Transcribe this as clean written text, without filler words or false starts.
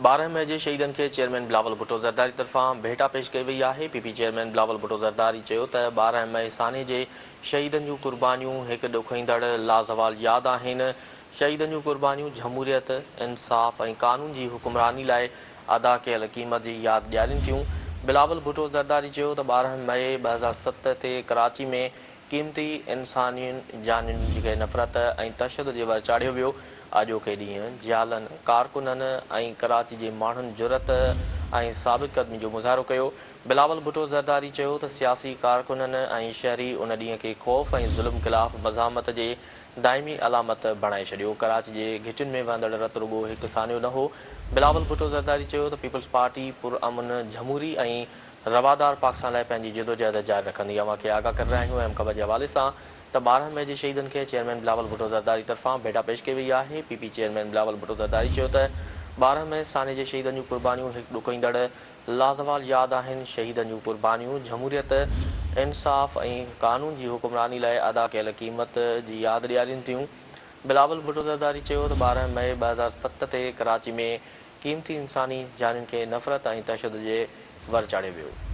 12 May जे शहीदनि खे chairman Bilawal Bhutto Zardari तरफ़ां भेटा पेश कई वई आहे। पीपी चेयरमैन बिलावल भुट्टो ज़रदारी चयो त 12 मई साने जे शहीदनि जूं कुर्बानियूं हिकु ॾुखोईंदड़ लाज़वाल यादि आहिनि। शहीदनि जूं कुर्बानियूं जमहूरियत, इंसाफ़ ऐं क़ानून जी हुकुमरानी लाइ अदा कयल क़ीमत जी यादि ॾियारीनि थियूं। बिलावल भुट्टो ज़रदारी चयो त 12 मई 2007 ते कराची में क़ीमती इंसानी जानुनि खे नफ़रत ऐं तशदुद जे वर चाढ़ियो वियो। अॼोके ॾींहुं जियालनि, कारकुननि ऐं कराची जे माण्हुनि जुरत ऐं साबित क़दमी जो मुज़ाहिरो कयो। बिलावल भुट्टो ज़रदारी चयो त सियासी कारकुननि ऐं शहरी उन ॾींहं खे ख़ौफ़ ऐं ज़ुल्म ख़िलाफ़ मज़ामत जे दाइमी अलामत बणाए छॾियो। कराची जे घिटियुनि में वहंदड़ रत रुॻो हिकु सानियो न हो। बिलावल भुट्टो ज़रदारी चयो त पीपल्स पार्टी पुरअमन, जमहूरी ऐं रवादार पाकिस्तान लाइ पंहिंजी जिदोजहद जारी रखंदी। अवां खे आगाह करे रहिया आहियूं अहम ख़बर जे हवाले सां त 12 मई जे शहीदनि खे चेयरमैन बिलावल भुट्टो ज़रदारी तरफ़ां भेटा पेश कई वई आहे। पीपी चेयरमैन बिलावल भुट्टो ज़रदारी चयो त 12 मई साने जे शहीदनि जूं कुर्बानियूं हिकु ॾुखोईंदड़ लाज़वाल यादि आहिनि। शहीदनि जूं कुर्बानियूं जमहूरियत, इंसाफ़ ऐं क़ानून जी हुकुमरानी लाइ अदा कयल क़ीमत जी यादि ॾियारीनि थियूं। बिलावल भुट्टो ज़रदारी चयो त 12 मई 2007 ते कराची में क़ीमती इंसानी जानुनि खे नफ़रत ऐं तशदुद जे वर चाढ़ियो वियो।